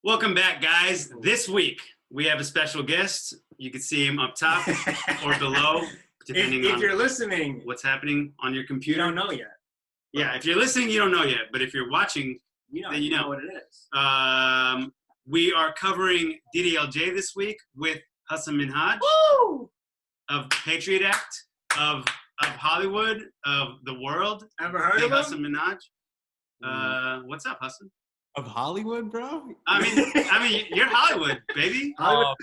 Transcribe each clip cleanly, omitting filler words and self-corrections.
Welcome back, guys. This week, we have a special guest. You can see him up top or below, depending if on you're listening, what's happening on your computer. You don't know yet. Yeah, if you're listening, you don't know yet. But if you're watching, then you know what it is. We are covering Ddlj this week with Hasan Minhaj of Patriot Act, of Hollywood, of the world. Ever heard of him? Hasan Minhaj. What's up, Hasan? Of Hollywood, bro? I mean, you're Hollywood, baby. Oh,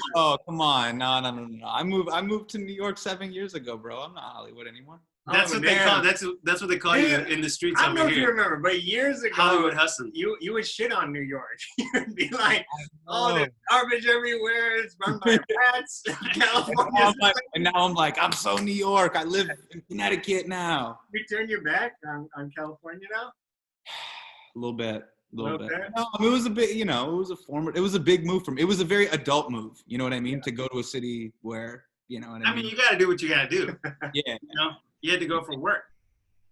come on. No. I moved to New York 7 years ago, bro. I'm not Hollywood anymore. That's what they call. That's what they call you in the streets I don't over know if here. you remember, but years ago, Hollywood Hasan. You would shit on New York. You'd be like, "Oh, there's garbage everywhere. It's run by rats." California. And now I'm like, I'm so New York. I live in Connecticut now. You turn your back on California now? A little bit. bit. No, I mean, it was a bit, it was a big move for me. It was a very adult move. You know what I mean? Yeah. To go to a city where, you know what I mean? You got to do what you got to do. Yeah. You had to go for work.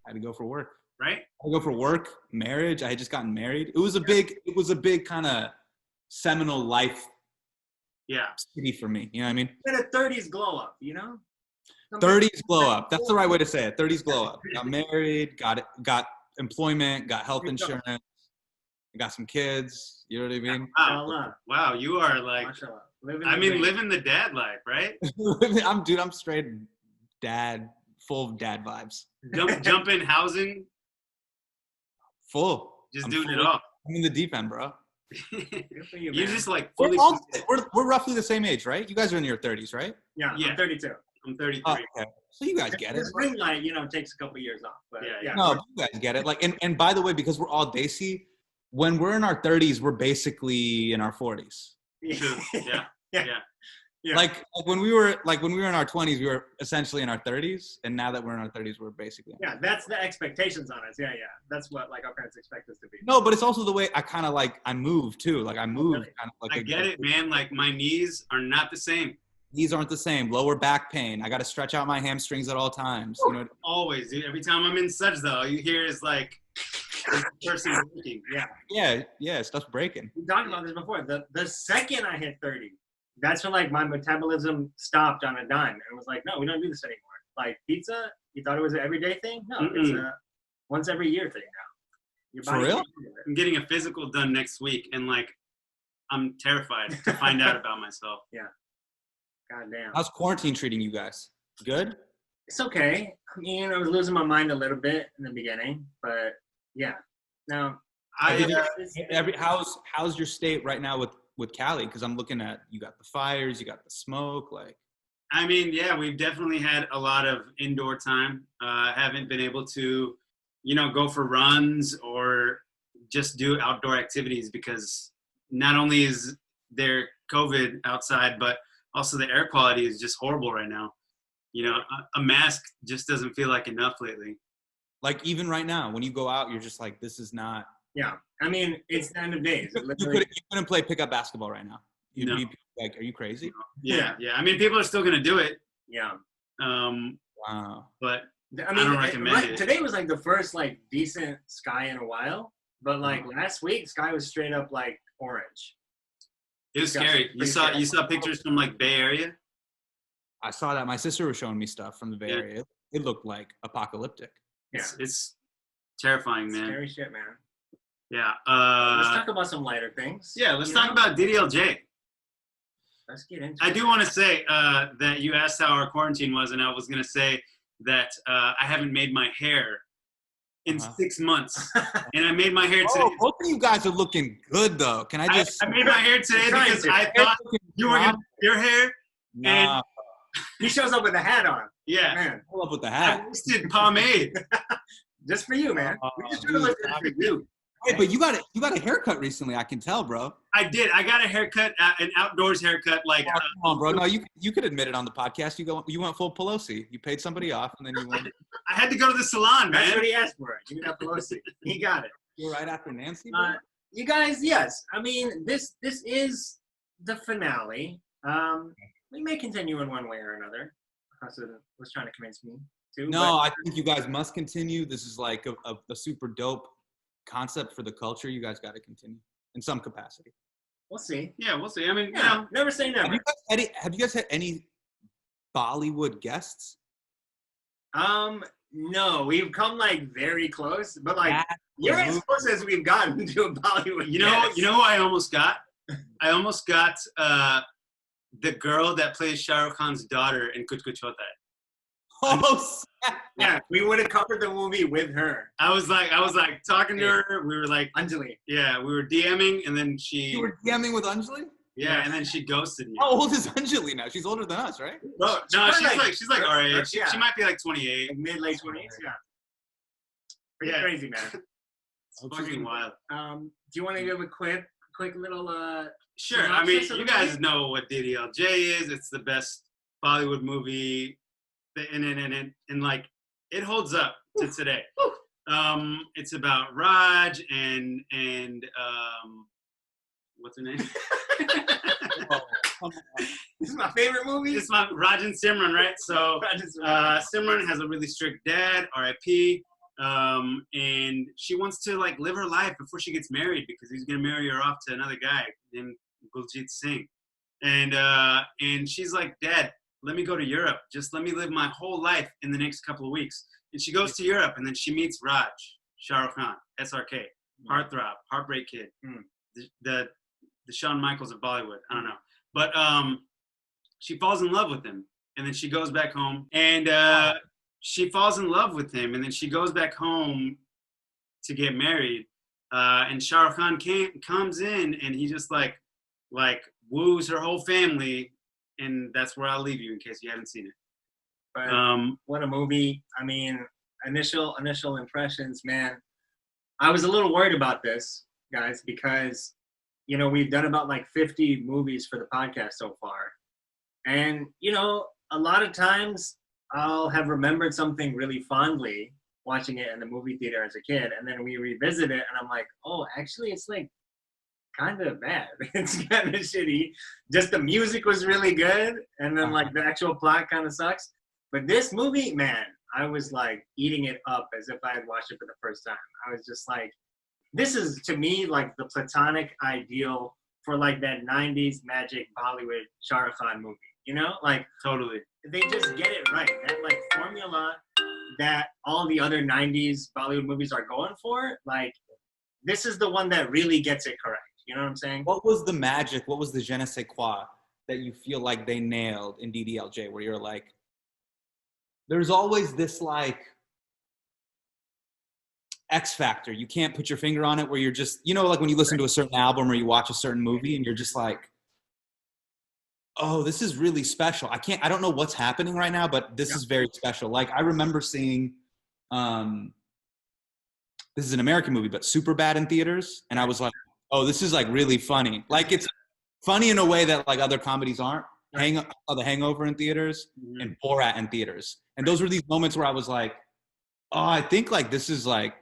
I had to go for work. Right? I had to go for work, marriage. I had just gotten married. It was a big kind of seminal life city for me. You know what I mean? And a 30s glow up, you know? 30s glow up. That's the right way to say it. 30s glow up. Got married, got employment, got health insurance, got some kids. You know what I mean? Wow, you are like, living the dad life, right? I'm straight dad, full of dad vibes. Jump in housing. Full. Just doing it all. I'm in the deep end, bro. You're just like fully. We're roughly the same age, right? You guys are in your 30s, right? Yeah. I'm 32. I'm 33. Oh, okay. So you guys get it. This ring light, takes a couple years off. But yeah. No, you guys get it. Like, and by the way, because we're all Desi, when we're in our 30s, we're basically in our 40s. Yeah. Like when we were in our 20s, we were essentially in our 30s, and now that we're in our 30s, we're basically. That's the expectations on us. Yeah. That's what our parents expect us to be. No, but it's also the way I moved too. Like I moved kind of like. I get it, man. Like my knees are not the same. Knees aren't the same. Lower back pain. I got to stretch out my hamstrings at all times. You know. Always, dude. Every time I'm in such though, you hear is like. Person breaking. Yeah, stuff's breaking. We talked about this before. The second I hit 30, that's when my metabolism stopped on a dime and was like, no, we don't do this anymore. Like pizza, you thought it was an everyday thing? No, it's a once every year thing now. For real? I'm getting a physical done next week, and I'm terrified to find out about myself. Yeah. Goddamn. How's quarantine treating you guys? Good? It's okay. I was losing my mind a little bit in the beginning, but yeah. Now, how's your state right now with Cali? Because I'm looking at, you got the fires, you got the smoke, like. We've definitely had a lot of indoor time. Haven't been able to, go for runs or just do outdoor activities because not only is there COVID outside, but also the air quality is just horrible right now. A mask just doesn't feel like enough lately. Like even right now, when you go out, you're just like, this is not. Yeah, it's the end of days. You couldn't play pickup basketball right now. You'd be like, are you crazy? Yeah. People are still gonna do it. Yeah. Wow. But I don't recommend it. Today was the first decent sky in a while, but last week, sky was straight up orange. It was scary. You saw pictures from Bay Area. I saw that. My sister was showing me stuff from the Bay Area. It looked like apocalyptic. Yeah. It's terrifying, man. Scary shit, man. Yeah. Let's talk about some lighter things. Yeah, let's talk about Ddlj. Let's get into it. I do want to say that you asked how our quarantine was, and I was going to say that I haven't made my hair in 6 months. And I made my hair today. Both of you guys are looking good, though. Can I just... I made my hair today because I thought you were going to your hair. Nah. And he shows up with a hat on. Yeah. Man. Pull up with the hat. I wasted pomade. Just for you, man. We just trying to look good for you. Hey, but you got a haircut recently. I can tell, bro. I did. I got a haircut, an outdoors haircut. Come on, bro. No, you could admit it on the podcast. You went full Pelosi. You paid somebody off, and then you went. I had to go to the salon, man. That's what he asked for. You got Pelosi. He got it. You're right after Nancy. Bro? You guys, yes. This is the finale. We may continue in one way or another. Hasan was trying to convince me to. No, I think you guys must continue. This is like a super dope concept for the culture. You guys got to continue in some capacity. We'll see. Yeah, we'll see. I mean, Yeah, never say never. Have you guys had any Bollywood guests? No, we've come like very close, but like That's you're the as movie. close as we've gotten to a Bollywood. You know who I almost got? I almost got the girl that plays Shah Rukh Khan's daughter in Kuch Kuch Hota Hai. Oh, Yeah, we would have covered the movie with her. I was like talking to her. We were like, Anjali. yeah, we were DMing, and then you were DMing with Anjali? yeah, and then she ghosted me. How old is Anjali now? She's older than us, right? No, she's like our age. Yeah. She might be like 28. Like mid-late 20s, yeah. Pretty Yeah. crazy, man. It's fucking wild. Do you want to give a quick little Sure. I mean, synopsis of you the guys movie? know what Ddlj is. It's the best Bollywood movie, and like it holds up to today. It's about Raj and what's her name? Oh, come on. This is my favorite movie. It's my Raj and Simran, right? So Simran has a really strict dad, R.I.P. And she wants to like live her life before she gets married because he's gonna marry her off to another guy named Guljeet Singh. And she's like, Dad, let me go to Europe. Just let me live my whole life in the next couple of weeks. And she goes to Europe, and then she meets Raj, Shah Rukh Khan, SRK, heartthrob, heartbreak kid, the Shawn Michaels of Bollywood. I don't know, but she falls in love with him, and then she goes back home, and she falls in love with him, and then she goes back home to get married. And Shah Rukh Khan comes in, and he just like woos her whole family, and that's where I'll leave you in case you haven't seen it. But what a movie. I mean, initial impressions, man. I was a little worried about this, guys, because, you know, we've done about like 50 movies for the podcast so far. And, you know, a lot of times I'll have remembered something really fondly watching it in the movie theater as a kid. And then we revisit it and I'm like, oh, actually, it's like kind of bad. It's kind of shitty. Just the music was really good. And then like the actual plot kind of sucks. But this movie, man, I was like eating it up as if I had watched it for the first time. I was just like, this is to me like the platonic ideal for like that 90s magic Bollywood Shah Rukh Khan movie. You know, like Totally. they just get it right. That like formula that all the other 90s Bollywood movies are going for, like this is the one that really gets it correct. You know what I'm saying? What was the magic? What was the je ne sais quoi that you feel like they nailed in Ddlj, where you're like, there's always this like X factor. You can't put your finger on it, where you're just, you know, like when you listen to a certain album or you watch a certain movie and you're just like, oh, this is really special. I don't know what's happening right now, but this is very special. Like I remember seeing, this is an American movie, but Superbad in theaters. And I was like, oh, this is like really funny. Like it's funny in a way that like other comedies aren't. The Hangover in theaters and Borat in theaters. And those were these moments where I was like, oh, I think like this is like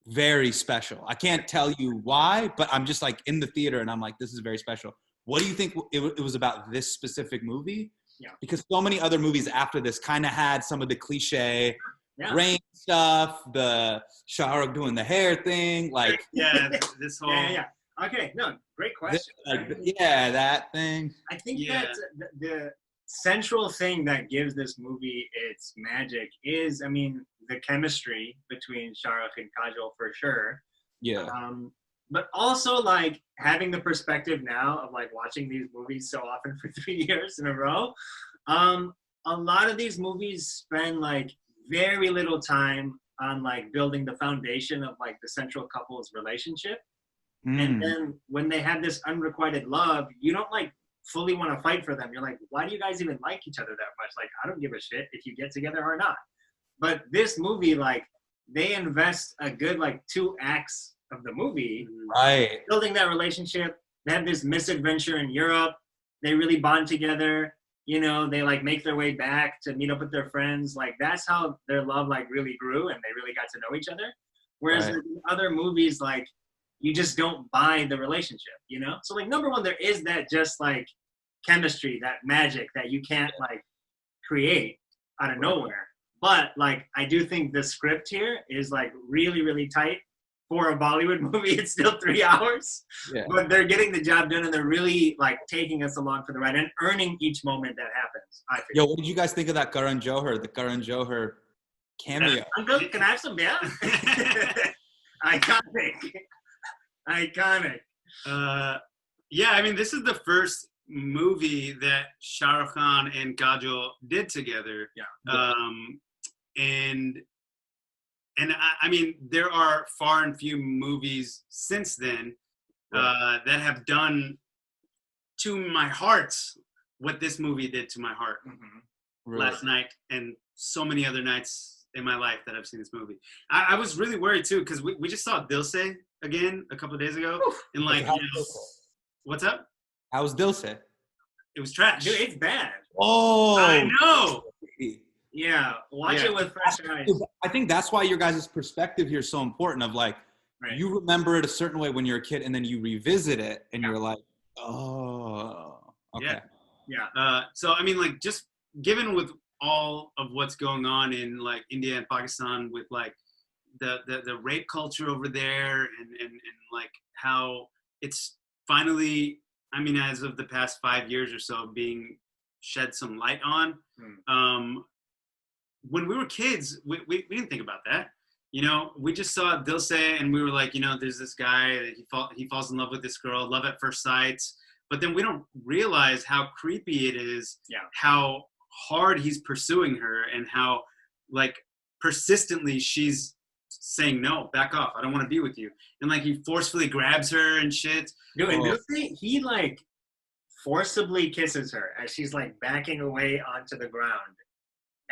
very special. I can't tell you why, but I'm just like in the theater and I'm like, this is very special. What do you think it was about this specific movie? Yeah. Because so many other movies after this kind of had some of the cliche rain stuff, the Shah Rukh doing the hair thing, like this whole Okay, no, great question. That thing. I think that the central thing that gives this movie its magic is, I mean, the chemistry between Shah Rukh and Kajol for sure. Yeah. But also like having the perspective now of like watching these movies so often for 3 years in a row. A lot of these movies spend like very little time on like building the foundation of like the central couple's relationship. And then when they have this unrequited love, you don't like fully want to fight for them. You're like, why do you guys even like each other that much? Like, I don't give a shit if you get together or not. But this movie, like, they invest a good like 2 acts of the movie, right, building that relationship. They have this misadventure in Europe. They really bond together. You know, they like make their way back to meet up with their friends. Like that's how their love like really grew, and they really got to know each other. Whereas in other movies, like you just don't buy the relationship, you know? So like number one, there is that just like chemistry, that magic that you can't like create out of nowhere. But like I do think the script here is like really, really tight for a Bollywood movie, it's still 3 hours. Yeah. But they're getting the job done, and they're really like taking us along for the ride and earning each moment that happens. I think. Yo, what did you guys think of that Karan Johar, the Karan Johar cameo? Uncle, can I have some beer? Iconic. Yeah, I mean, this is the first movie that Shah Rukh Khan and Kajol did together. Yeah. And I mean, there are far and few movies since then that have done to my heart what this movie did to my heart last night and so many other nights in my life that I've seen this movie. I was really worried too because we just saw Ddlj again a couple of days ago. And like, what's up? How was Ddlj? It was trash. Dude, it's bad. Oh, I know. Yeah, watch it with fresh eyes. I think that's why your guys' perspective here is so important. Of like, you remember it a certain way when you're a kid, and then you revisit it, and you're like, oh, okay. Yeah. So I mean, like, just given with all of what's going on in like India and Pakistan with like the rape culture over there, and like how it's finally, I mean, as of the past 5 years or so, being shed some light on. When we were kids, we didn't think about that. You know, we just saw Ddlj and we were like, you know, there's this guy that he falls in love with this girl, love at first sight. But then we don't realize how creepy it is, how hard he's pursuing her, and how like persistently she's saying, no, back off, I don't want to be with you. And like he forcefully grabs her and shit. Dude, and Ddlj, he like forcibly kisses her as she's like backing away onto the ground.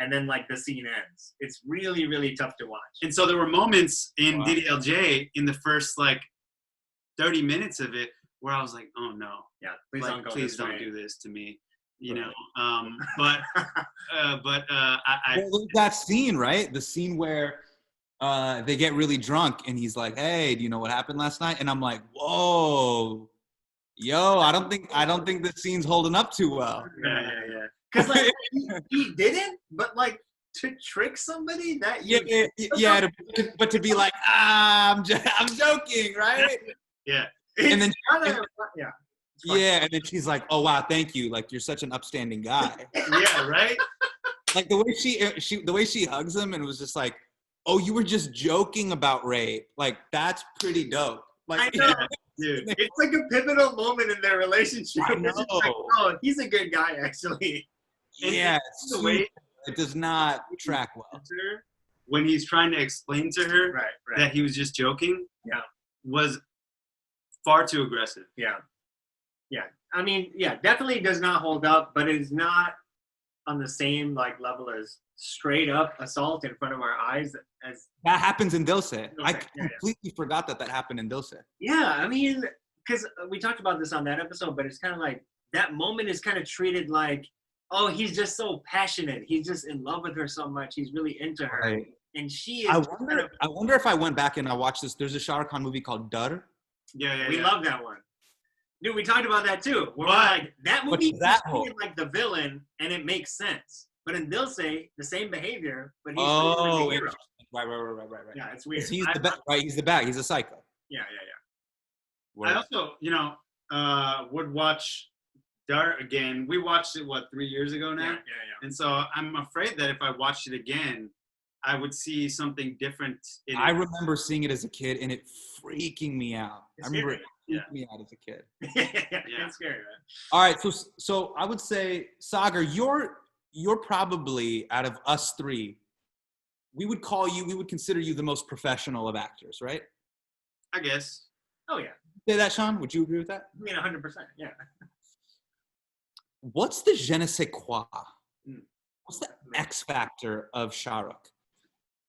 And then, like, the scene ends. It's really, really tough to watch. And so there were moments in Ddlj in the first, like, 30 minutes of it where I was like, oh, no. Yeah, please like, don't go please this don't way. do this to me. You Right. know? But Well, that scene, right? The scene where they get really drunk and he's like, hey, do you know what happened last night? And I'm like, whoa. Yo, I don't think this scene's holding up too well. Yeah. Because, like, he didn't, but, like, to trick somebody that But to be like, I'm joking, right? Yeah. And then and and then she's like, oh wow, thank you, like you're such an upstanding guy. Yeah, right? Like the way she hugs him and was just like, oh, you were just joking about rape. Like that's pretty dope. Like, I know. Dude. It's like a pivotal moment in their relationship. I know. It's just like, oh, he's a good guy, actually. Yeah, the way it does not track well. When he's trying to explain to her that he was just joking, was far too aggressive. Yeah. I mean, definitely does not hold up, but it is not on the same like level as straight up assault in front of our eyes. As that happens in Ddlj. I Yeah. completely forgot that happened in Ddlj. Yeah, I mean, because we talked about this on that episode, but it's kind of like that moment is kind of treated like, oh, he's just so passionate. He's just in love with her so much. He's really into her. Right. And she is. I wonder if I went back and I watched this. There's a Shah Rukh Khan movie called Ddlj. We love that one. Dude, we talked about that too. We're like, that movie is treated like the villain, and it makes sense. But in Ddlj, the same behavior, but he's like the hero. Right. Yeah, it's weird. He's the bad, right? He's the bad. He's a psycho. Yeah. I also, would watch Ddlj again. We watched it, 3 years ago now? Yeah. And so I'm afraid that if I watched it again, I would see something different in it. I remember seeing it as a kid and it freaking me out. It's I remember scary. it freaking me out as a kid. It's scary, man. All right, so I would say, Saagar, you're probably, out of us three, we would consider you the most professional of actors, right? I guess. Oh, yeah. Say that, Shaan? Would you agree with that? I mean, 100%, yeah. What's the je ne sais quoi? What's the X factor of Shah Rukh?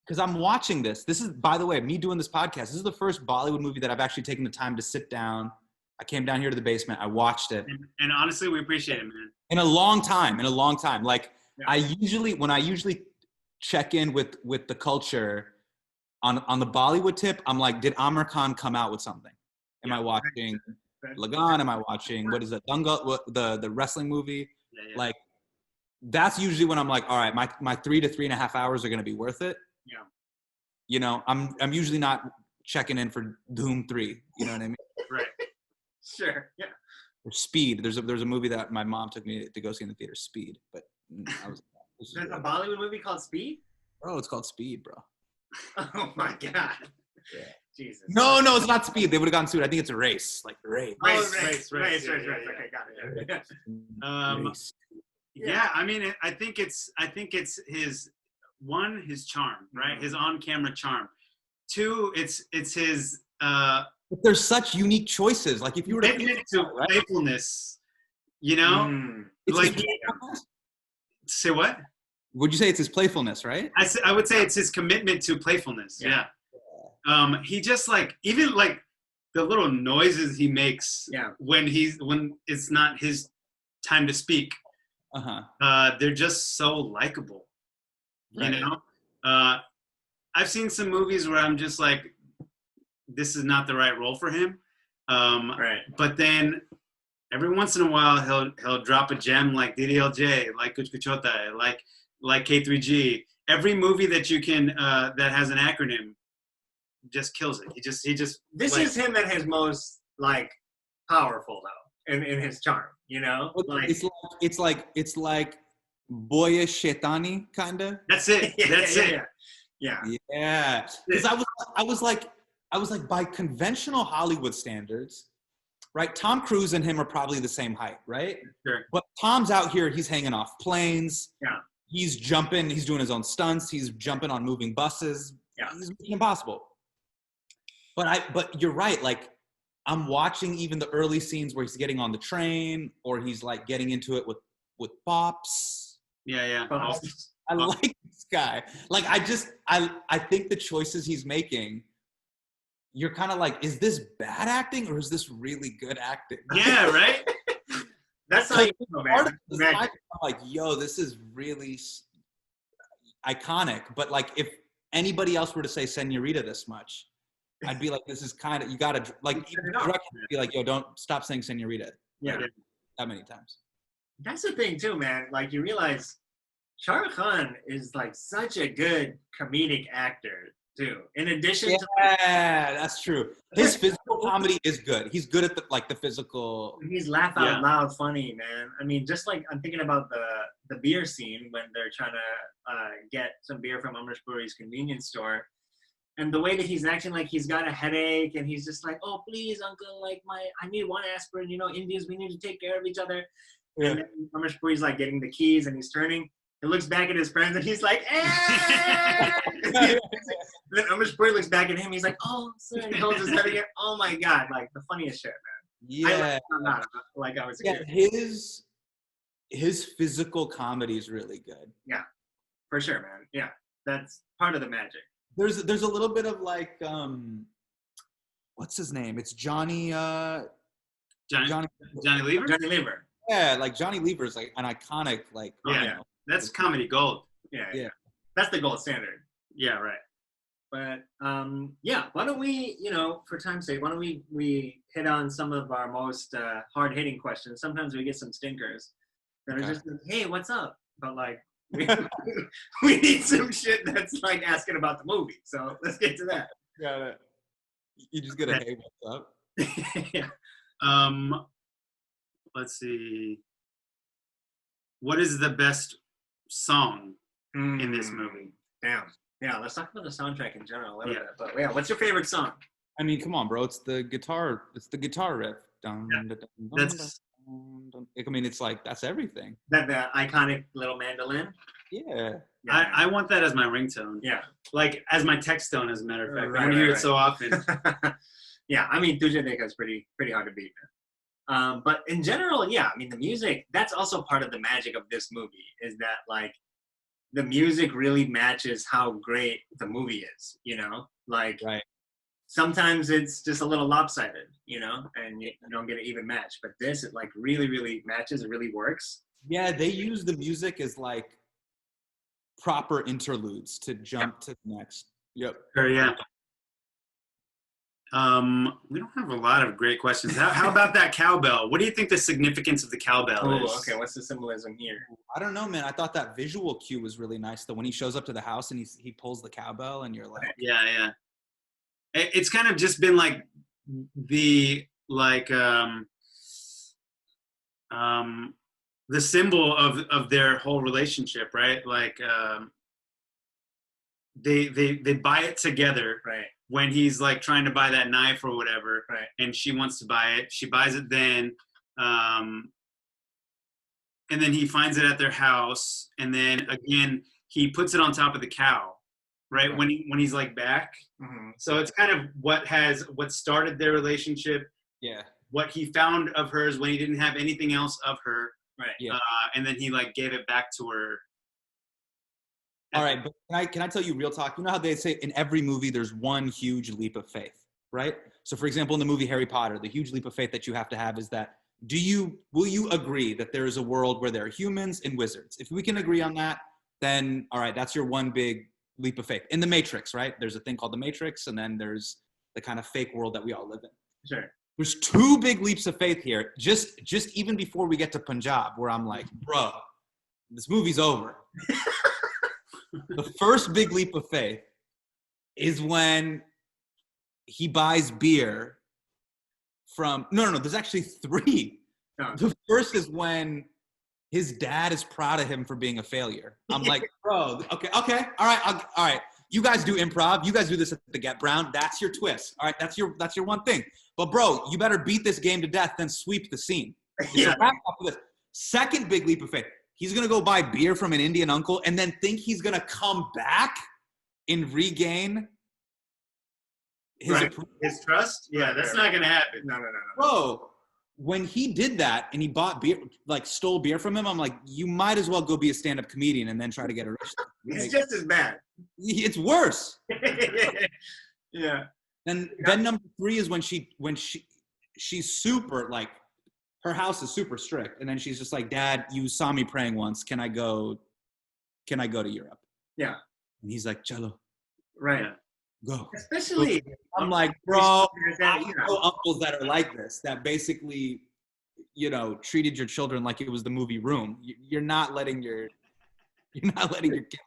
Because I'm watching this. This is, by the way, me doing this podcast. This is the first Bollywood movie that I've actually taken the time to sit down. I came down here to the basement. I watched it. And honestly, we appreciate it, man. In a long time. Like, Yeah. when I usually check in with the culture on the Bollywood tip, I'm like, did Amir Khan come out with something? Am I watching Lagan? Am I watching, what is it, Dangal, the wrestling movie? Yeah. Like, that's usually when I'm like, all right, my 3 to 3.5 hours are going to be worth it. Yeah. You know, I'm usually not checking in for Doom 3. You know what I mean? Right. Sure. Yeah. Or Speed. There's a movie that my mom took me to go see in the theater, Speed. But I was There's a Bollywood movie called Speed? bro, it's called Speed, bro. Oh my God. Yeah. Jesus. No, it's not Speed. They would have gone Speed. I think it's a race. Like race. Race. Yeah, Okay, got it. Race. Yeah, I mean, I think it's his charm, right? His on-camera charm. 2, it's his But there's such unique choices. Like if you were commitment to playfulness, you know, like say what? Would you say it's his playfulness, right? I would say it's his commitment to playfulness. Yeah. He just like even like the little noises he makes when it's not his time to speak. They're just so likable. Right. You know? I've seen some movies where I'm just like, this is not the right role for him. Right. But then every once in a while he'll drop a gem like Ddlj, like Kuch Kuch Hota Hai, like K3G. Every movie that you can that has an acronym just kills it. He just This is him at his most like powerful though, in his charm, you know? Like It's like boyish shaitani kinda. That's it. That's it. Yeah. Yeah. Because I was like by conventional Hollywood standards, right? Tom Cruise and him are probably the same height, right? Sure. But Tom's out here, he's hanging off planes. Yeah. He's jumping, he's doing his own stunts, he's jumping on moving buses. Yeah. He's Mission Impossible. But you're right, like I'm watching even the early scenes where he's getting on the train or he's like getting into it with Pops. Yeah. I like this guy. Like I think the choices he's making, you're kind of like, is this bad acting or is this really good acting? Yeah, right? That's how you know, man. I'm like, yo, this is really iconic. But like, if anybody else were to say Senorita this much, I'd be like, this is kind of, you gotta like, even the director would be like, yo, don't stop saying Senorita. Yeah. That many times. That's the thing too, man. Like you realize Shah Rukh Khan is like such a good comedic actor too. In addition to that's true. His physical comedy is good. He's good at the physical. He's laugh out loud funny, man. I mean, just like I'm thinking about the beer scene when they're trying to get some beer from Amrish Puri's convenience store. And the way that he's acting like he's got a headache and he's just like, oh, please, uncle, like I need one aspirin, you know, Indians, we need to take care of each other. Yeah. And then Amrish Puri's like getting the keys and he's turning. He looks back at his friends and he's like, eh! Then Amrish Puri looks back at him. He's like, oh, sir. And he holds his head again. Oh, my God. Like, the funniest shit, man. Yeah. I was a kid. His physical comedy is really good. Yeah, for sure, man. Yeah, that's part of the magic. There's a little bit of like, what's his name? It's Johnny Lever? Johnny Lever? Johnny Lever. Yeah, like Johnny Lever is like an iconic, like, that's comedy gold. Yeah. That's the gold standard. Yeah, right. But why don't we, for time's sake, why don't we hit on some of our most hard-hitting questions? Sometimes we get some stinkers that are just like, hey, what's up? But like, we need some shit that's like asking about the movie. So let's get to that. Got it. You just gotta, hey, what's up? Yeah. Let's see. What is the best song in this movie? Damn. Yeah, let's talk about the soundtrack in general a little bit. But yeah, what's your favorite song? I mean, come on, bro. It's the guitar riff. I mean, it's like, that's everything. That the iconic little mandolin? Yeah. I want that as my ringtone. Yeah. Like, as my text tone, as a matter of fact. I want to hear it so often. Yeah, I mean, Tujhe Dekha is pretty hard to beat, man. But in general, yeah, I mean, the music, that's also part of the magic of this movie, is that, like, the music really matches how great the movie is, Like, right. Sometimes it's just a little lopsided, and you don't get an even match. But this, it, like, really, really matches. It really works. Yeah, they use the music as, like, proper interludes to jump to the next. Yep. Sure, yeah. We don't have a lot of great questions. How about that cowbell? What do you think the significance of the cowbell is? Okay. What's the symbolism here? I don't know, man. I thought that visual cue was really nice. Though when he shows up to the house and he pulls the cowbell, and you're like, yeah. it's kind of just been like the the symbol of their whole relationship, right? Like they buy it together, Right. when he's like trying to buy that knife or whatever, Right. and she wants to buy it. She buys it then, and then he finds it at their house, and then again he puts it on top of the cow, right? When he's like back. Mm-hmm. So it's kind of what started their relationship. Yeah. What he found of hers when he didn't have anything else of her. Right. Yeah. And then he like gave it back to her. All right, but can I tell you real talk? You know how they say in every movie there's one huge leap of faith, right? So for example, in the movie Harry Potter, the huge leap of faith that you have to have is that will you agree that there is a world where there are humans and wizards? If we can agree on that, then all right, that's your one big leap of faith. In the Matrix, right? There's a thing called the Matrix, and then there's the kind of fake world that we all live in. Sure. There's two big leaps of faith here, just even before we get to Punjab, where I'm like, bro, this movie's over. The first big leap of faith is when he buys beer from, no, there's actually three. No. The first is when his dad is proud of him for being a failure. I'm like, bro, okay, all right. You guys do improv. You guys do this at the Get Brown. That's your twist. All right, that's your one thing. But bro, you better beat this game to death, then sweep the scene. Yeah. So back up to this. Second big leap of faith. He's going to go buy beer from an Indian uncle and then think he's going to come back and regain his trust. Yeah, that's not going to happen. No. Bro, when he did that and he bought beer, like stole beer from him, I'm like, you might as well go be a stand-up comedian and then try to get a rich. It's just as bad. It's worse. Yeah. Then number three is when she's super like, her house is super strict, and then she's just like, Dad, you saw me praying once. Can I go to Europe? Yeah. And he's like, Chalo, Right. go. Especially, I'm like, bro, I know uncles that are like this, that basically, treated your children like it was the movie Room. You're not letting your kids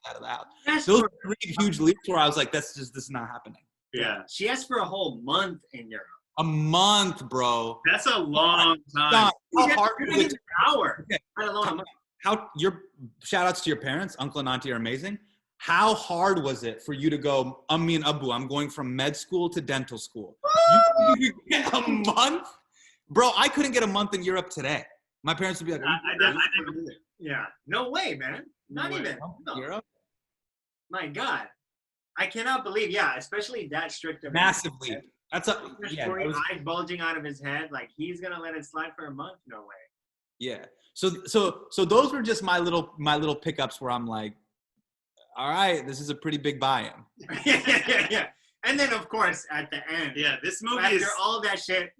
out of the house. Those three huge leaps where I was like, this is not happening. Yeah. She asked for a whole month in Europe. A month, bro. That's a long time. How hard was it? An hour. Okay. I don't know. How your shout outs to your parents, uncle and auntie are amazing. How hard was it for you to go, Ammi and Abu, I'm going from med school to dental school? You get a month? Bro, I couldn't get a month in Europe today. My parents would be like, I didn't. Yeah. No way, man. Not even. No. Europe? My God. I cannot believe, especially that strict of Massive leap. That's eyes bulging out of his head, like he's gonna let it slide for a month? No way. Yeah. So those were just my little pickups where I'm like, all right, this is a pretty big buy-in. Yeah. And then of course at the end, this movie after is all that shit,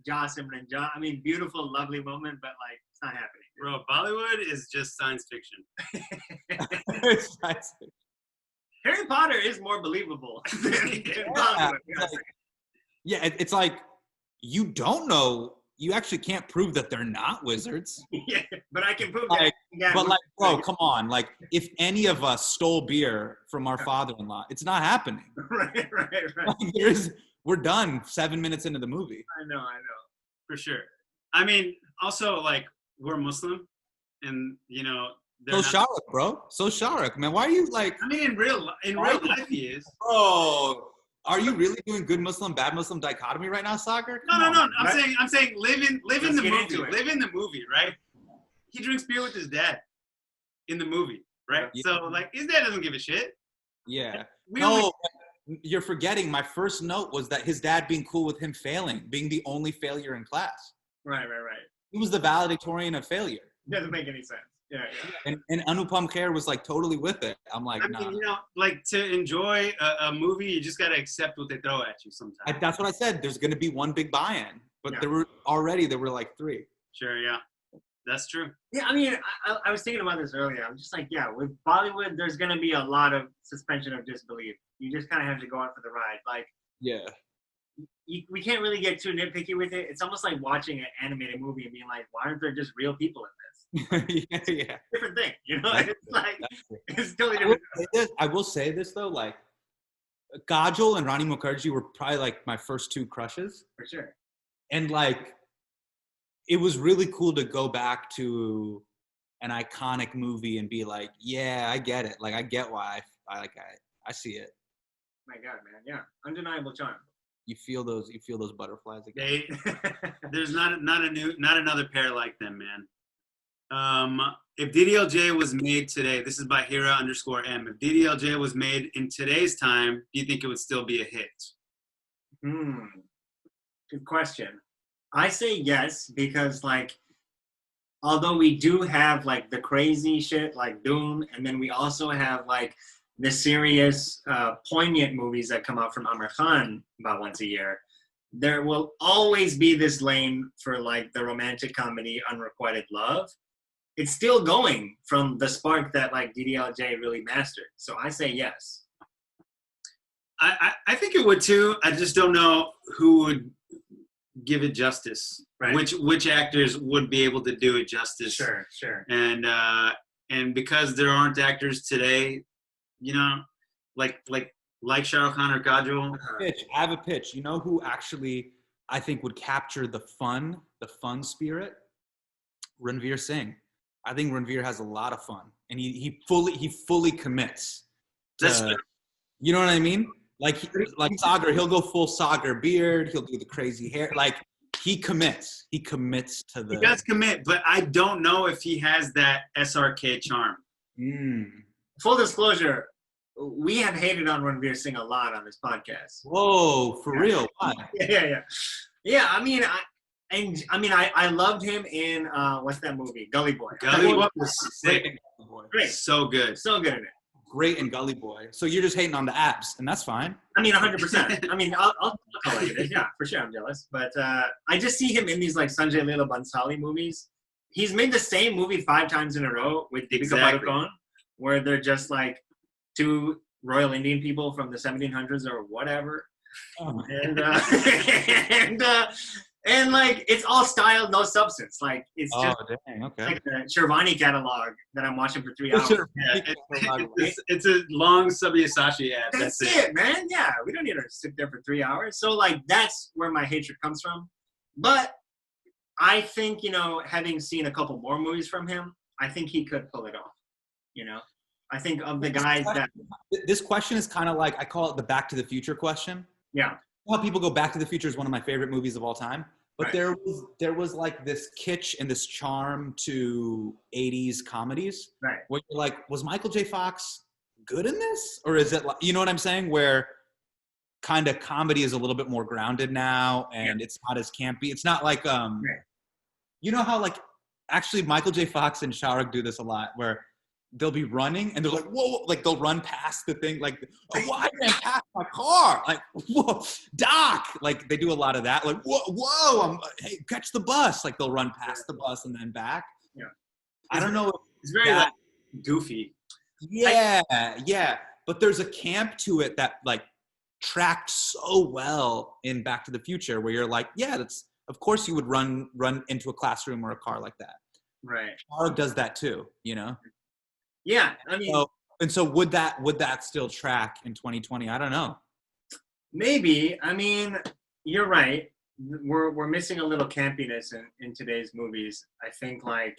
beautiful, lovely moment, but like it's not happening. Bro, Bollywood is just science fiction. Harry Potter is more believable than Bollywood. It's like you don't know. You actually can't prove that they're not wizards. Yeah, but I can prove that. Yeah, but like, bro, come on. Like, if any of us stole beer from our father-in-law, it's not happening. Right. Like, we're done 7 minutes into the movie. I know. For sure. I mean, also, like, we're Muslim, and, So Shah Rukh, bro. So Shah Rukh, man. Why are you like... I mean, in real life, he is. Bro... Are you really doing good Muslim, bad Muslim dichotomy right now, Saagar? No. I'm saying live in the movie. Live in the movie, right? He drinks beer with his dad in the movie, right? Yeah. So like his dad doesn't give a shit. Yeah. No, you're forgetting. My first note was that his dad being cool with him failing, being the only failure in class. Right. He was the valedictorian of failure. Doesn't make any sense. Yeah. And Anupam Kher was like totally with it. I'm like, I mean, like to enjoy a movie, you just gotta accept what they throw at you sometimes. That's what I said. There's gonna be one big buy-in, but there were like three. Sure, yeah, that's true. Yeah, I mean, I was thinking about this earlier. I'm just like, with Bollywood, there's gonna be a lot of suspension of disbelief. You just kind of have to go out for the ride. Like, we can't really get too nitpicky with it. It's almost like watching an animated movie and being like, why aren't there just real people in this? Yeah. Different thing, It's like it's totally different. I will say this though, like Kajol and Rani Mukherjee were probably like my first two crushes. For sure. And like, it was really cool to go back to an iconic movie and be like, yeah, I get it. Like, I get why I see it. My God, man. Yeah. Undeniable charm. You feel those butterflies again. There's not another pair like them, man. If Ddlj was made today, this is by Hira_M. If Ddlj was made in today's time, do you think it would still be a hit? Good question. I say yes, because like, although we do have like the crazy shit like Doom, and then we also have like the serious, poignant movies that come out from Amir Khan about once a year, there will always be this lane for like the romantic comedy Unrequited Love. It's still going from the spark that like Ddlj really mastered. So I say yes. I think it would too. I just don't know who would give it justice. Right. Which actors would be able to do it justice? Sure. And because there aren't actors today, you know, like Shah Rukh Khan or Kajol. I have a pitch. You know who actually I think would capture the fun spirit? Ranveer Singh. I think Ranveer has a lot of fun, and he fully commits. You know what I mean? Like Saagar, he'll go full Saagar beard. He'll do the crazy hair. Like he commits. He commits to the. He does commit, but I don't know if he has that SRK charm. Full disclosure, we have hated on Ranveer Singh a lot on this podcast. Whoa, for real? Why? Yeah. I mean, I loved him in what's that movie? Gully Boy. Gully Boy was sick. Great. So good in it. Great in Gully Boy. So you're just hating on the abs, and that's fine. I mean, 100%. I mean, I'll call it. Yeah, for sure. I'm jealous, but I just see him in these like Sanjay Leela Bhansali movies. He's made the same movie 5 times in a row with Deepika Padukone, where they're just like two Royal Indian people from the 1700s or whatever. Oh. And like it's all style, no substance. Like it's just like the Shervani catalog that I'm watching for 3 hours. It's a long Sabyasachi ad. That's it, man. Yeah, we don't need to sit there for 3 hours. So like that's where my hatred comes from. But I think, you know, having seen a couple more movies from him, I think he could pull it off. You know, I think of the guys that. This question is kind of like, I call it the Back to the Future question. Yeah. How people go Back to the Future is one of my favorite movies of all time. But right. there was like this kitsch and this charm to 80s comedies. Right. Where you're like, was Michael J. Fox good in this? Or is it like, you know what I'm saying? Where kind of comedy is a little bit more grounded now and it's not as campy. It's not like, you know how like, actually Michael J. Fox and Shah Rukh do this a lot where they'll be running and they're like, whoa, like they'll run past the thing, like, oh, I ran past my car, like, whoa, Doc, like they do a lot of that, like, whoa, hey, catch the bus, like they'll run past the bus and then back. Yeah, I don't know. It's very like goofy. Yeah, but there's a camp to it that like tracked so well in Back to the Future, where you're like, yeah, that's of course you would run into a classroom or a car like that. Right. Shah Rukh does that too, you know. Yeah, I mean, so would that still track in 2020? I don't know. Maybe. I mean, you're right. We're missing a little campiness in today's movies. I think like,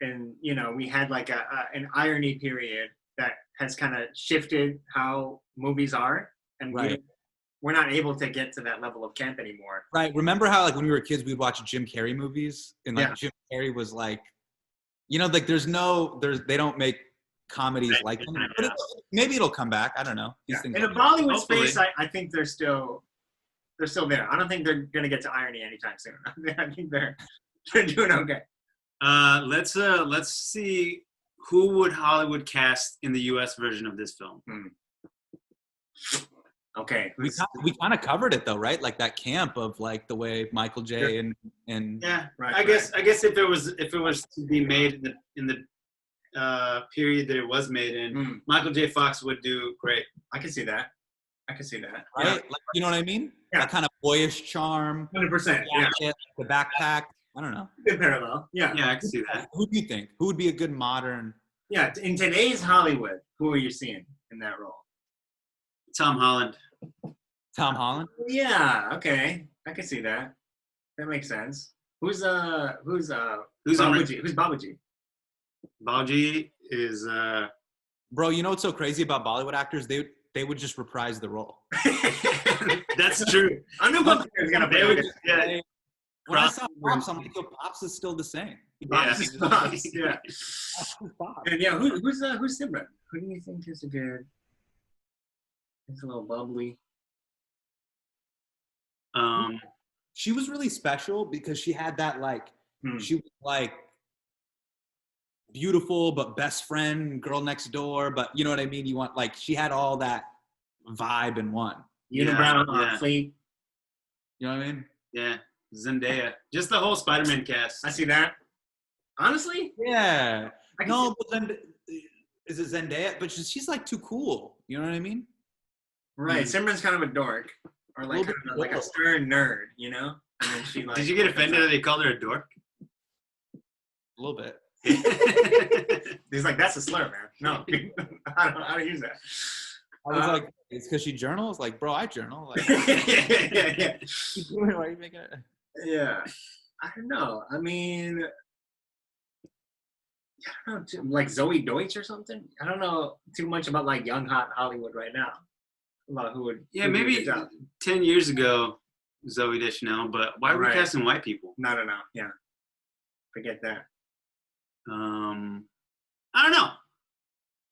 and you know, we had like an irony period that has kind of shifted how movies are, and we're not able to get to that level of camp anymore. Right. Remember how like when we were kids we'd watch Jim Carrey movies, and like Jim Carrey was like. You know, like they don't make comedies like them. But maybe it'll come back. I don't know. These things in a Bollywood space, I think they're still there. I don't think they're gonna get to irony anytime soon. I think they're doing okay. Let's see who would Hollywood cast in the U.S. version of this film. Okay. We kind of covered it though, right? Like that camp of like the way Michael J. and right. I guess if it was to be made in the period that it was made in, Michael J. Fox would do great. I can see that. Right? Yeah. Like, you know what I mean? Yeah. That kind of boyish charm. 100%. Yeah. The backpack. I don't know. Good parallel. Yeah. Yeah, I can see that. Who do you think? Who would be a good modern? Yeah. In today's Hollywood, who are you seeing in that role? Tom Holland. Tom Holland? Yeah, okay. I can see that. That makes sense. Who's Who's Babuji? Who's Babuji? Babuji is Bro, you know what's so crazy about Bollywood actors? They would just reprise the role. that's true. I knew Babuji was gonna They play would it. yeah. When I saw Pops, I'm like, yo, Pops is still the same. Yeah. Pops. And yeah, who's Simran? Who do you think is a good? It's a little bubbly. She was really special because she had that like she was like beautiful but best friend, girl next door, but you know what I mean? You want like she had all that vibe in one. Unibrow, Fleet. You know what I mean? Yeah. Zendaya. Just the whole Spider-Man cast. I see that. Honestly? Yeah. I can No, but then is it Zendaya? But she's like too cool. You know what I mean? Right. Simran's kind of a dork. Or like kind of like a stern nerd, you know? And then she like Did you get offended that they called her a dork? A little bit. He's like, that's a slur, man. No. I don't use that. I was like, it's because she journals? Like, bro, I journal. Like, yeah. why are you making it? Yeah. I don't know. I mean, I don't know, like Zoe Deutsch or something. I don't know too much about like young hot Hollywood right now. About who would maybe 10 years ago, Zoe Deschanel, but why are we casting white people? No. Yeah. Forget that. I don't know.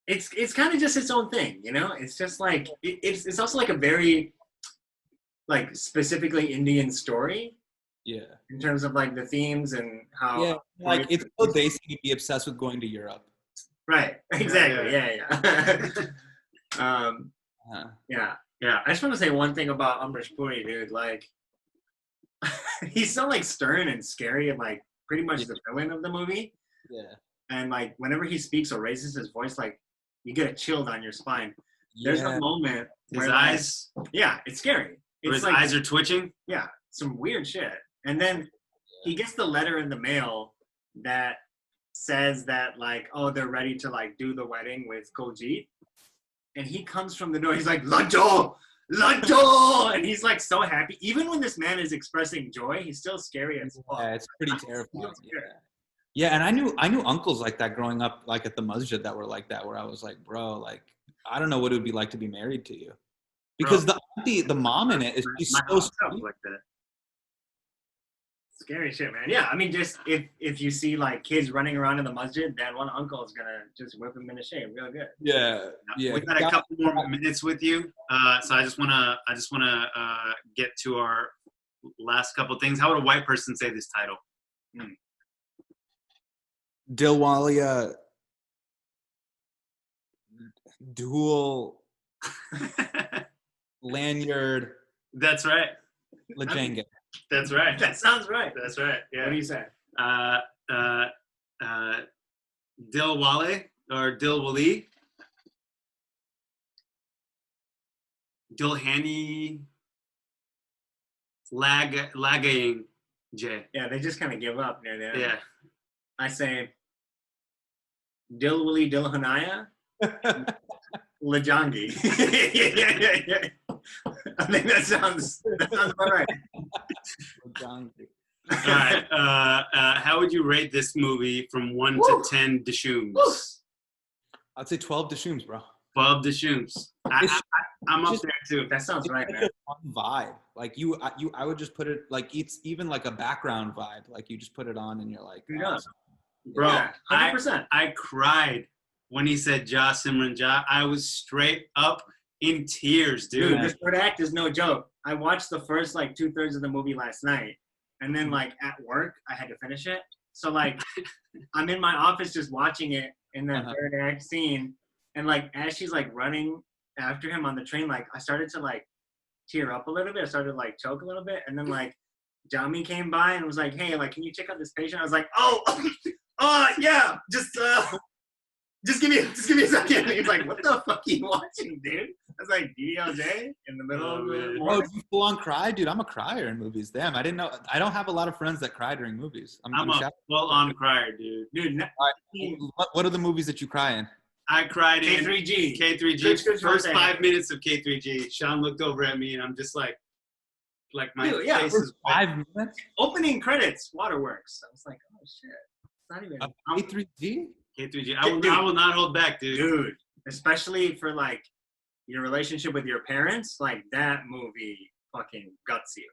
It's kind of just its own thing, you know? It's just like it's also like a very like specifically Indian story. Yeah. In terms of like the themes and how like it's so basic to be obsessed with going to Europe. Right. Exactly. Yeah. Yeah. I just want to say one thing about Amrish Puri, dude. Like, he's so like stern and scary and like pretty much the villain of the movie. Yeah. And like whenever he speaks or raises his voice, like you get a chill down your spine. There's a moment where his eyes. Yeah, it's scary. It's his like, eyes are twitching. Yeah, some weird shit. And then he gets the letter in the mail that says that like, oh, they're ready to like do the wedding with Kuljit. And he comes from the door. He's like, Laddo! And he's like so happy. Even when this man is expressing joy, he's still scary as fuck. Yeah, it's pretty terrifying. Yeah, and I knew uncles like that growing up, like at the masjid that were like that, where I was like, bro, like I don't know what it would be like to be married to you, because the mom in it is she's so sweet. Like that. Scary shit, man. Yeah, I mean, just if you see like kids running around in the masjid, that one uncle is gonna just whip him into shape real good. Yeah. We've got a couple more minutes with you, so I just wanna get to our last couple things. How would a white person say this title? Dilwale dual lanyard. That's right. Le Jayenge. That's right. That sounds right. That's right. Yeah. What do you say? Dilwale or Dilwale Dulhania Le Jayenge. Yeah, they just kind of give up near there. Yeah. I say Dilwale Dulhania Le Jayenge. Yeah. I think that sounds about right. All right. How would you rate this movie from 1 to 10 Dishoons? I'd say 12 Dishoons, bro. 12 Dishoons. I'm up there too. That sounds right, man. Fun vibe. Like I would just put it like it's even like a background vibe. Like you just put it on and you're like, Yeah. Bro, Yeah, 100%. I cried when he said Ja Simran Ja. I was straight up in tears, dude. This third act is no joke. I watched the first like 2/3 of the movie last night, and then like at work I had to finish it. So like I'm in my office just watching it in that third act scene, and like as she's like running after him on the train, like I started to like tear up a little bit. I started to like choke a little bit, and then like Jami came by and was like, "Hey, like, can you check out this patient?" I was like, "Oh, yeah, just give me a second." He's like, "What the fuck are you watching, dude?" I was like, "Ddlj in the middle of the Bro, you full on cry, dude. I'm a crier in movies. Damn, I didn't know. I don't have a lot of friends that cry during movies. I'm a full on crier, dude. Dude, what are the movies that you cry in? I cried in K3G. K3G. First 5 minutes of K3G. Shaan looked over at me, and I'm just like my face is 5 minutes. Opening credits, Waterworks. I was like, oh shit, it's not even K3G. K3G. I will not hold back, dude. Dude, especially for like your relationship with your parents, like that movie fucking guts you.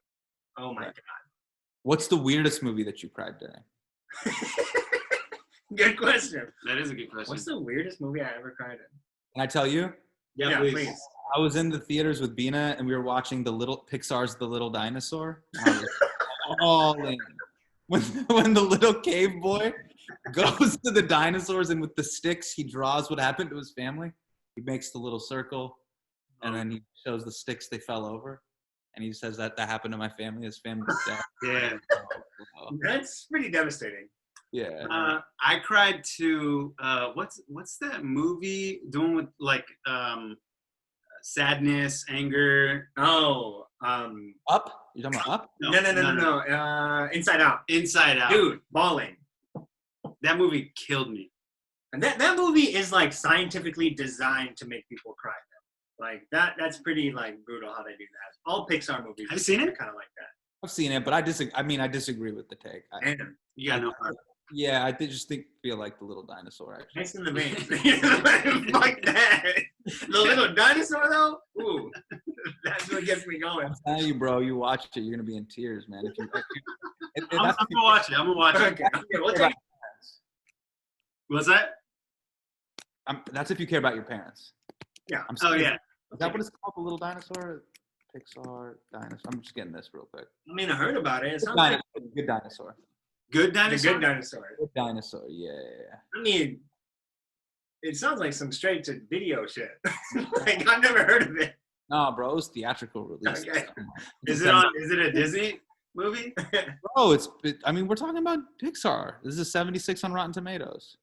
Oh my god. What's the weirdest movie that you cried during? Good question. That is a good question. What's the weirdest movie I ever cried in? Can I tell you? Yeah, please. I was in the theaters with Bina, and we were watching Pixar's The Little Dinosaur. I was all in. When the little cave boy goes to the dinosaurs, and with the sticks, he draws what happened to his family. He makes the little circle, and then he shows the sticks they fell over. And he says that happened to my family. His family was dead. Yeah. That's pretty devastating. Yeah. I cried to what's that movie doing with like sadness, anger? Oh, Up? You talking about Up? No. Inside Out. Inside Out. Dude, bawling. That movie killed me. And that movie is like scientifically designed to make people cry. Like that's pretty like brutal how they do that. All Pixar movies. Have you seen it? Kind of like that. I've seen it, but I disagree with the take. Damn. You got no heart. Yeah, I did just feel like the little dinosaur actually. Next in the vein. Fuck that. The little dinosaur though. Ooh, that's what gets me going. I'm telling you, bro. You watch it, you're gonna be in tears, man. I'm gonna watch it. I'm gonna watch it. Okay, we'll take. What's that? That's if you care about your parents. Yeah. Oh yeah. Is that what it's called? The Little Dinosaur? Pixar Dinosaur. I'm just getting this real quick. I mean, I heard about it. It sounds like Good Dinosaur. Good the dinosaur. Good Dinosaur. Good Dinosaur. Yeah. I mean, it sounds like some straight to video shit. Like I've never heard of it. No, bro, it's theatrical release. Okay. Is it a Disney movie? Bro, we're talking about Pixar. This is 76 on Rotten Tomatoes.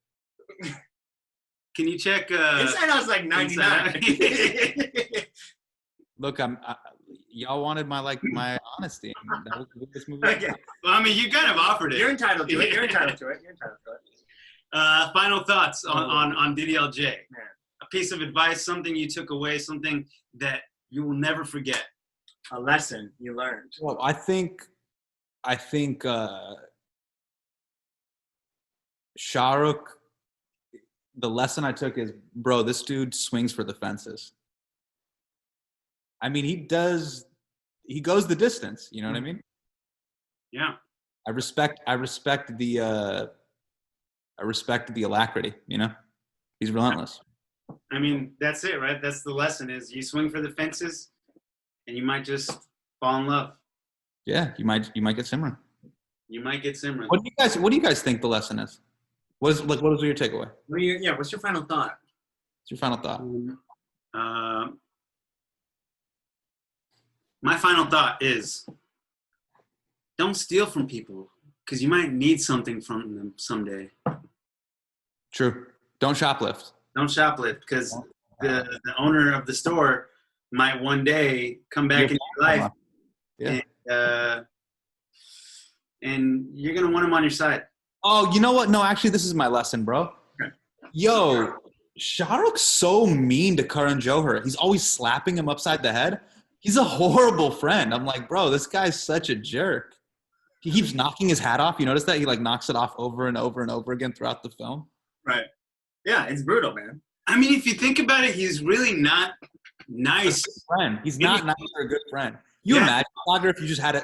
Can you check? Inside Out's like 99. Look, y'all wanted my honesty. That was the biggest movie. Okay. Well, I mean, you kind of offered it. You're entitled to it. You're entitled to it. Final thoughts on Ddlj. Man. A piece of advice, something you took away, something that you will never forget. A lesson you learned. Well, I think Shah Rukh, the lesson I took is, bro, this dude swings for the fences. I mean, he goes the distance, you know what I mean? Yeah. I respect the alacrity, you know? He's relentless. I mean, that's it, right? That's the lesson is you swing for the fences and you might just fall in love. Yeah, you might get Simran. You might get Simran. What do you guys think the lesson is? What was your takeaway? What's your final thought? What's your final thought? My final thought is don't steal from people because you might need something from them someday. True. Don't shoplift. Don't shoplift because the owner of the store might one day come back into your life. Yeah. And you're going to want him on your side. Oh, you know what? No, actually, this is my lesson, bro. Okay. Yo, Shah Rukh's so mean to Karan Johar. He's always slapping him upside the head. He's a horrible friend. I'm like, bro, this guy's such a jerk. He keeps knocking his hat off. You notice that? He like knocks it off over and over and over again throughout the film. Right. Yeah, it's brutal, man. I mean, if you think about it, he's really not nice. Friend. He's not nice or a good friend. You imagine, Saagar, if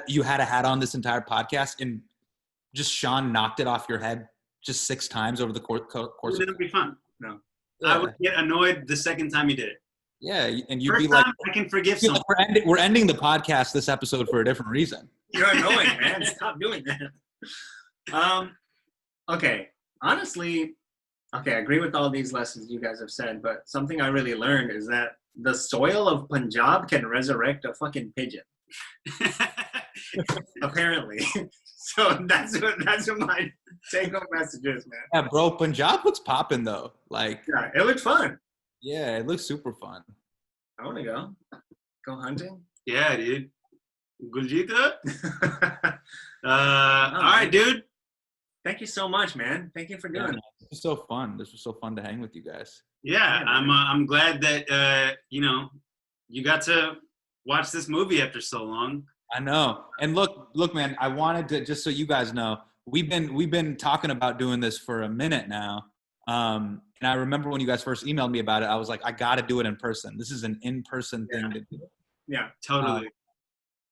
you had a hat on this entire podcast and just Shaan knocked it off your head just 6 times over the course of it. Wouldn't be fun. No. Yeah. I would get annoyed the second time you did it. Yeah, and you'd First be like, time, I can forgive someone. we're ending the podcast this episode for a different reason. You're annoying, man. Stop doing that. Okay. Honestly, I agree with all these lessons you guys have said, but something I really learned is that the soil of Punjab can resurrect a fucking pigeon. Apparently. So that's what my take-home message is, man. Yeah, bro, Punjab looks popping though. Like, Yeah, it looked fun. yeah, it looks super fun. I want to go. Go hunting. Yeah, dude. Guljita? All right, dude. Thank you so much, man. Thank you for doing it. This was so fun. This was so fun to hang with you guys. Yeah, I'm glad that you got to watch this movie after so long. I know. And look, man, I wanted to, just so you guys know, we've been talking about doing this for a minute now. And I remember when you guys first emailed me about it, I was like, I got to do it in person. This is an in-person thing to do. Yeah, totally.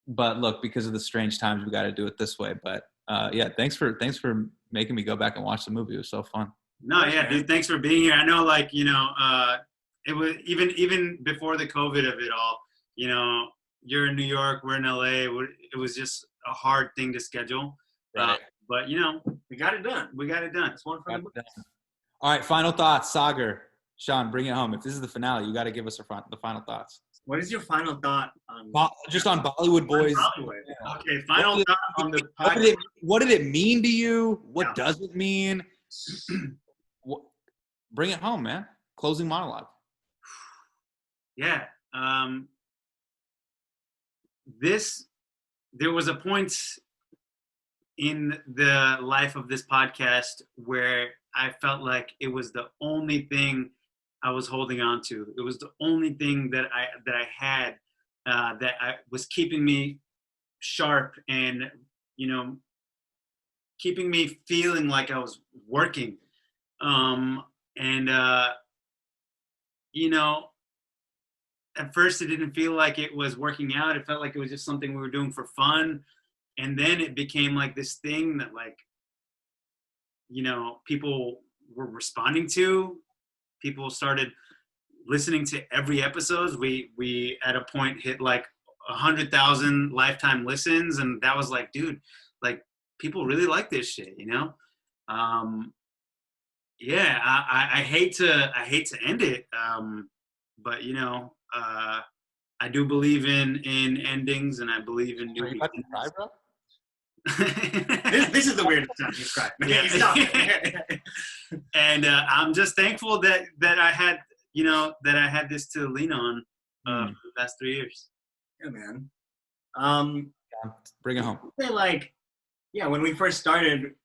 But look, because of the strange times, we got to do it this way. But yeah, thanks for making me go back and watch the movie. It was so fun. No, yeah, dude, thanks for being here. I know, it was even before the COVID of it all, you're in New York, we're in LA. It was just a hard thing to schedule. Right. But, we got it done. It's one for the books. All right, final thoughts. Saagar, Shaan, bring it home. If this is the finale, you got to give us the final thoughts. What is your final thought on just on Bollywood Boys? Bollywood. Yeah. Okay, final thought on the podcast. What did it mean to you? What does it mean? Bring it home, man. Closing monologue. Yeah. There was a point in the life of this podcast where I felt like it was the only thing I was holding on to. It was the only thing that I had that was keeping me sharp and, keeping me feeling like I was working. At first it didn't feel like it was working out. It felt like it was just something we were doing for fun. And then it became like this thing that people were responding to. People started listening to every episode. We at a point hit like 100,000 lifetime listens. And that was like, dude, like people really like this shit, Yeah, I hate to end it. But I do believe in endings, and I believe in new beginnings. Cry, bro? this is the weirdest time you cry. Yeah. Stop. And I'm just thankful that I had this to lean on for the past 3 years. Yeah, man. Bring it home. When we first started,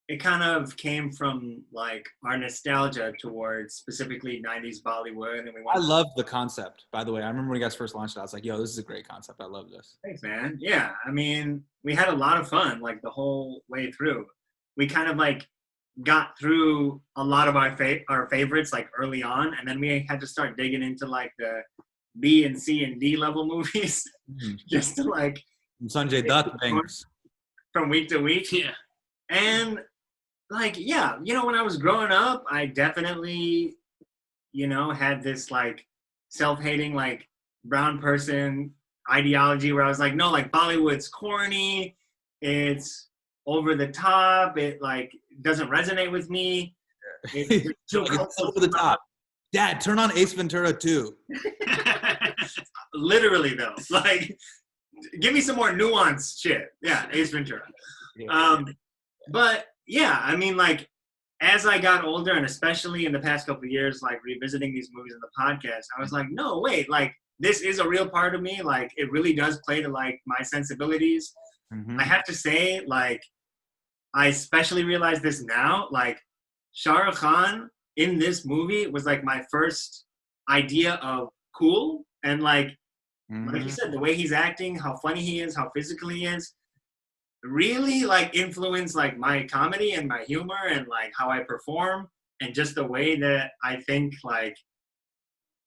it kind of came from like our nostalgia towards specifically 90s Bollywood. And I love the concept, by the way. I remember when you guys first launched it, I was like, yo, this is a great concept. I love this. Thanks, man. Yeah. I mean, we had a lot of fun like the whole way through. We kind of like got through a lot of our favorites like early on. And then we had to start digging into like the B and C and D level movies just to like Sanjay Dutt bangers from week to week. Yeah. And when I was growing up, I definitely, had this like self-hating, like brown person ideology where I was like, no, like Bollywood's corny. It's over the top. It like doesn't resonate with me. It's over the top. Dad, turn on Ace Ventura 2. Literally though, like give me some more nuanced shit. Yeah, Ace Ventura. But yeah, I mean, like, as I got older, and especially in the past couple of years, like, revisiting these movies in the podcast, I was like, no, wait, like, this is a real part of me. Like, it really does play to, like, my sensibilities. Mm-hmm. I have to say, like, I especially realize this now, like, Shah Rukh Khan in this movie was, like, my first idea of cool. And, like you said, the way he's acting, how funny he is, how physical he is, really like influence like my comedy and my humor and like how I perform and just the way that I think like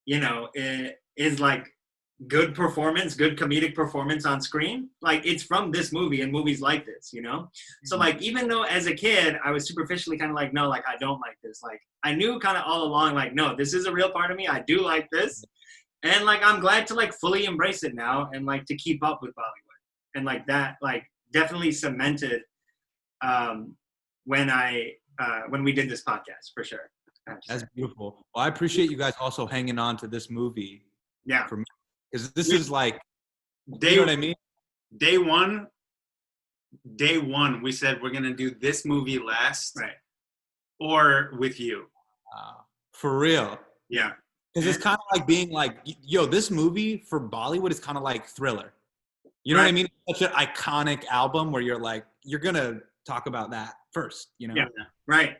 it is like good comedic performance on screen. Like it's from this movie and movies like this, So like even though as a kid I was superficially kind of like, no, like I don't like this, like I knew kind of all along like, no, this is a real part of me. I do like this. And like I'm glad to like fully embrace it now and like to keep up with Bollywood. And like that like definitely cemented when we did this podcast for sure. That's beautiful. Well, I appreciate you guys also hanging on to this movie. Yeah. For me, because this is like, you know what I mean? Day one, we said we're gonna do this movie last, right? Or with you. For real. Yeah. Because it's kind of like being like, yo, this movie for Bollywood is kind of like Thriller. You know what I mean? Such an iconic album where you're like, you're going to talk about that first, you know? Yeah. Right.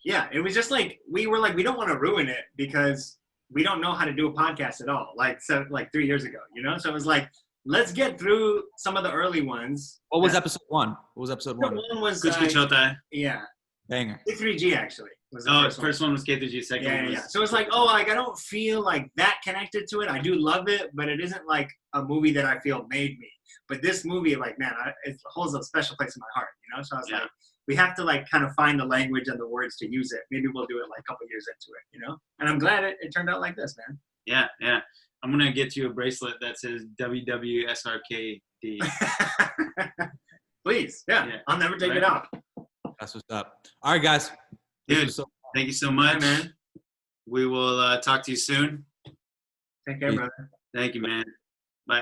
Yeah, it was just like we were like, we don't want to ruin it because we don't know how to do a podcast at all. Like 3 years ago, you know. So it was like, let's get through some of the early ones. What was episode 1? What was episode 1? One was Kuch Kuch Hota Hai. Banger. K3G actually. Was the first one was K3G, second one was... Yeah. So it's like, I don't feel like that connected to it. I do love it, but it isn't like a movie that I feel made me. But this movie, like, man, it holds a special place in my heart, you know? So I was like, we have to like kind of find the language and the words to use it. Maybe we'll do it like a couple years into it, you know? And I'm glad it turned out like this, man. Yeah. I'm going to get you a bracelet that says WWSRKD. Please. Yeah. I'll never take it off. That's what's up. All right, guys. Dude, thank you so much. Bye, man. We will talk to you soon. Take care, brother. Thank you, man. Bye.